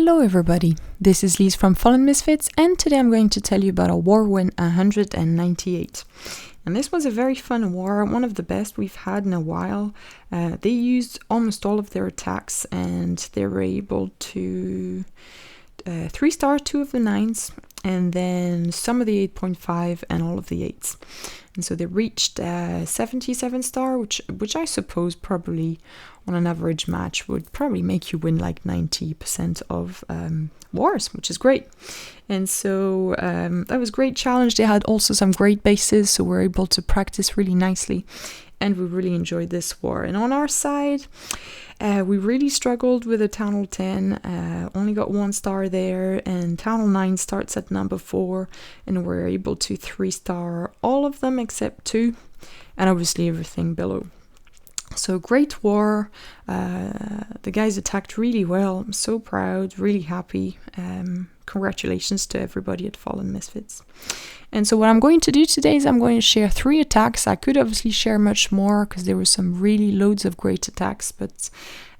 Hello everybody, this is Lise from Fallen Misfits, and today I'm going to tell you about a war win 198. And this was a very fun war, one of the best we've had in a while. They used almost all of their attacks and they were able to 3-star 2 of the 9s and then some of the 8.5 and all of the 8s. And so they reached 77 star, which I suppose probably on an average match would probably make you win like 90% of wars, which is great. And so that was a great challenge. They had also some great bases, so we're able to practice really nicely. And we really enjoyed this war. And on our side, we really struggled with the Town Hall 10, only got 1 star there, and Town Hall 9 starts at number 4, and we're able to 3-star all of them except 2, and obviously everything below. So great war, the guys attacked really well, I'm so proud, really happy, congratulations to everybody at Fallen Misfits. And so what I'm going to do today is I'm going to share 3 attacks. I could obviously share much more because there were some really loads of great attacks, but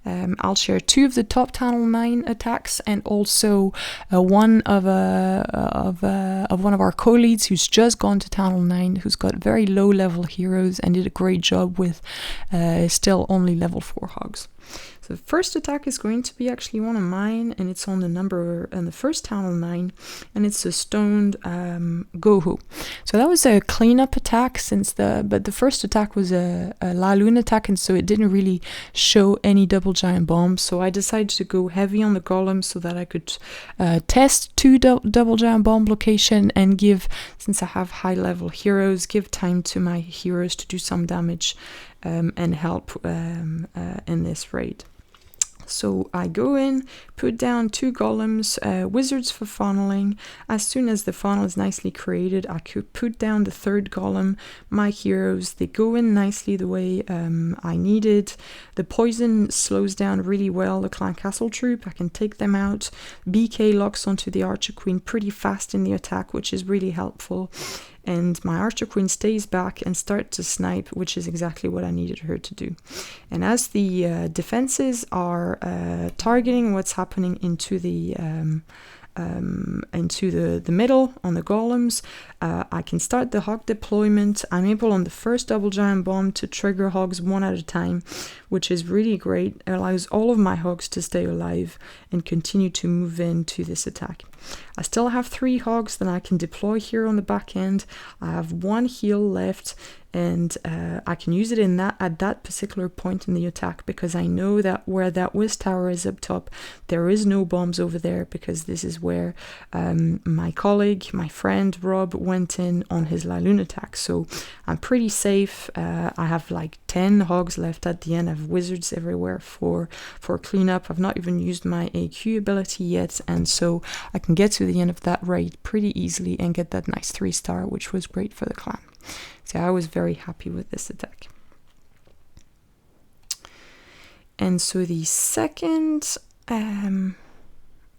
I'll share 2 of the top Town Hall 9 attacks and also one of one of our co-leads who's just gone to Town Hall 9, who's got very low level heroes and did a great job with still only level 4 hogs. So the first attack is going to be actually one of mine, and it's on the first Town Hall 9, and it's a stoned GoHo. So that was a cleanup attack but the first attack was a La Lune attack, and so it didn't really show any double giant bombs. So I decided to go heavy on the golems so that I could test 2 double giant bomb location and give, since I have high level heroes, give time to my heroes to do some damage and help in this raid. So I go in, put down 2 golems, wizards for funneling. As soon as the funnel is nicely created, I could put down the 3rd golem. My heroes, they go in nicely the way I needed. The poison slows down really well the clan castle troop. I can take them out. BK locks onto the archer queen pretty fast in the attack, which is really helpful. And my archer queen stays back and starts to snipe, which is exactly what I needed her to do. And as the defenses are targeting what's happening into the middle on the golems, I can start the hog deployment. I'm able on the first double giant bomb to trigger hogs 1 at a time, which is really great. It allows all of my hogs to stay alive and continue to move into this attack. I still have 3 hogs that I can deploy here on the back end. I have 1 heal left, and I can use it at that particular point in the attack, because I know that where that whiz tower is up top, there is no bombs over there, because this is where my colleague, my friend Rob, went in on his La Lune attack. So I'm pretty safe. I have like 10 hogs left at the end. I have wizards everywhere for cleanup. I've not even used my AQ ability yet, and so I can get to the end of that raid pretty easily and get that nice 3-star, which was great for the clan. So I was very happy with this attack. And so the second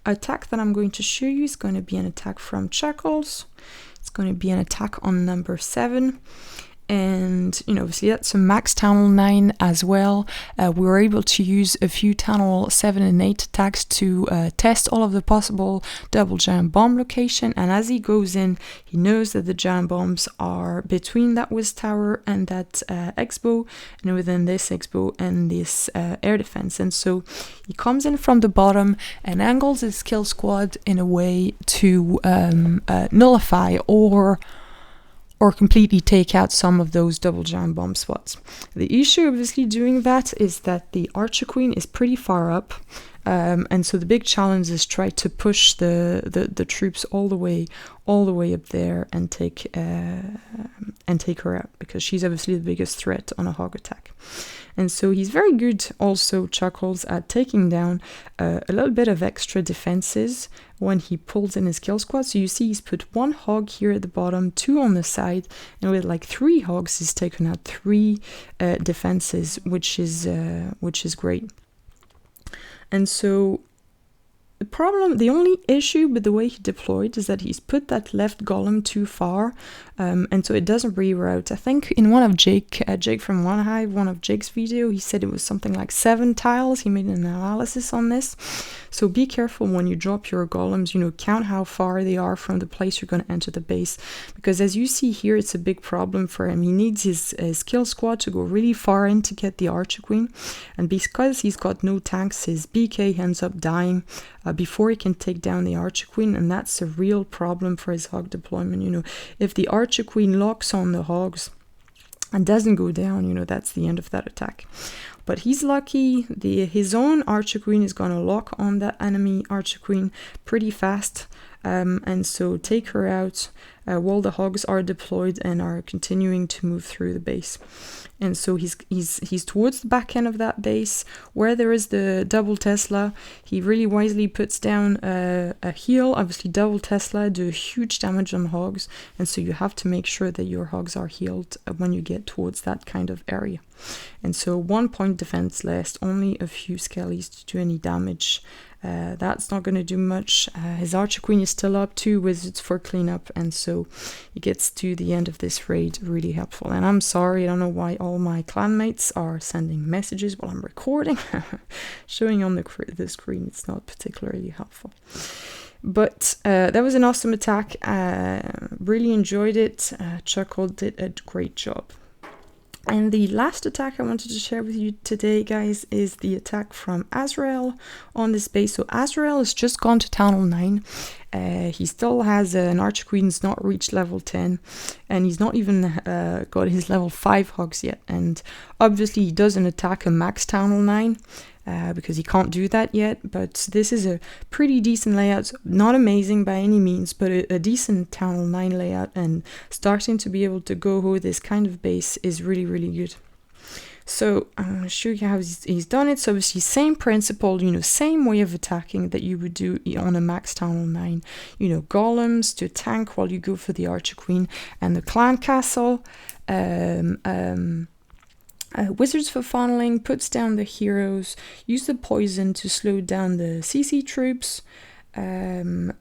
attack that I'm going to show you is going to be an attack from Chuckles. It's going to be an attack on number 7. And, obviously that's a max Town Hall 9 as well. We were able to use a few Town Hall 7 and 8 attacks to test all of the possible double giant bomb location. And as he goes in, he knows that the giant bombs are between that whiz tower and that X-bow, and within this X-bow and this air defense. And so he comes in from the bottom and angles his kill squad in a way to nullify or completely take out some of those double giant bomb spots. The issue obviously doing that is that the archer queen is pretty far up, and so the big challenge is try to push the troops all the way up there and take her out, because she's obviously the biggest threat on a hog attack. And so he's very good also, Chuckles, at taking down a little bit of extra defenses when he pulls in his kill squad. So you see he's put 1 hog here at the bottom, 2 on the side, and with like 3 hogs he's taken out 3 defenses, which is great. And so the only issue with the way he deployed is that he's put that left golem too far, and so it doesn't reroute. I think in one of Jake from One Hive, one of Jake's video, he said it was something like 7 tiles. He made an analysis on this. So be careful when you drop your golems, you know, count how far they are from the place you're going to enter the base, because as you see here, it's a big problem for him. He needs his kill squad to go really far in to get the Archer Queen, and because he's got no tanks, his BK ends up dying before he can take down the Archer Queen, and that's a real problem for his hog deployment. You know, if the Archer Queen locks on the hogs and doesn't go down, you know, that's the end of that attack. But he's lucky, his own Archer Queen is going to lock on that enemy Archer Queen pretty fast, and so take her out while the hogs are deployed and are continuing to move through the base. And so he's towards the back end of that base where there is the double Tesla. He really wisely puts down a heal. Obviously double Tesla do huge damage on hogs, and so you have to make sure that your hogs are healed when you get towards that kind of area. And so 1 point defense less, only a few skellies to do any damage. That's not going to do much. His Archer Queen is still up, 2 wizards for cleanup, and so he gets to the end of this raid really helpful. And I'm sorry, I don't know why all my clanmates are sending messages while I'm recording. Showing on the screen, it's not particularly helpful. But that was an awesome attack. Really enjoyed it. Chuckle did a great job. And the last attack I wanted to share with you today, guys, is the attack from Azrael on this base. So Azrael has just gone to Town Hall 9. He still has an Archer Queen's not reached level 10, and he's not even got his level 5 hogs yet. And obviously he doesn't attack a max Town Hall 9 because he can't do that yet. But this is a pretty decent layout, not amazing by any means, but a decent Town Hall 9 layout, and starting to be able to GoHo this kind of base is really, really good. So I'm going to show you how he's done it. So obviously same principle, you know, same way of attacking that you would do on a max Town Hall 9. You know, golems to tank while you go for the Archer Queen and the clan castle. Wizards for funneling, puts down the heroes, use the poison to slow down the CC troops. And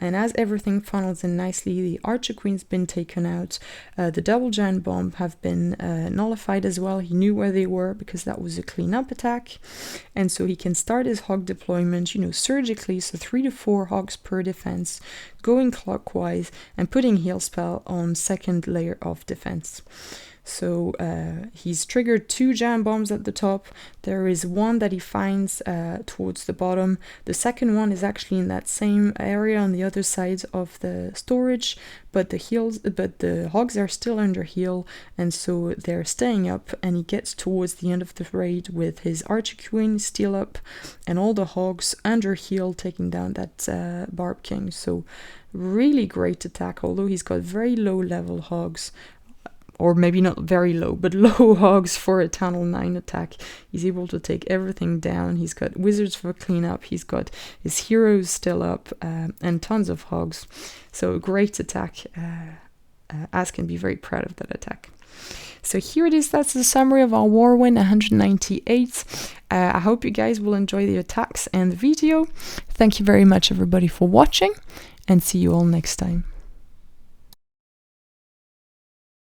as everything funnels in nicely, the Archer Queen's been taken out. The double giant bomb have been nullified as well. He knew where they were because that was a cleanup attack, and so he can start his hog deployment, you know, surgically. So 3 to 4 hogs per defense, going clockwise, and putting heal spell on second layer of defense. So he's triggered 2 giant bombs at the top. There is one that he finds towards the bottom. The second one is actually in that same area on the other side of the storage, but the hogs are still under heal, and so they're staying up, and he gets towards the end of the raid with his Archer Queen still up and all the hogs under heal, taking down that Barb King. So really great attack, although he's got very low level hogs. Or maybe not very low, but low hogs for a Town Hall 9 attack. He's able to take everything down. He's got wizards for cleanup. He's got his heroes still up, and tons of hogs. So great attack. Az can be very proud of that attack. So here it is. That's the summary of our war win 198. I hope you guys will enjoy the attacks and the video. Thank you very much, everybody, for watching, and see you all next time.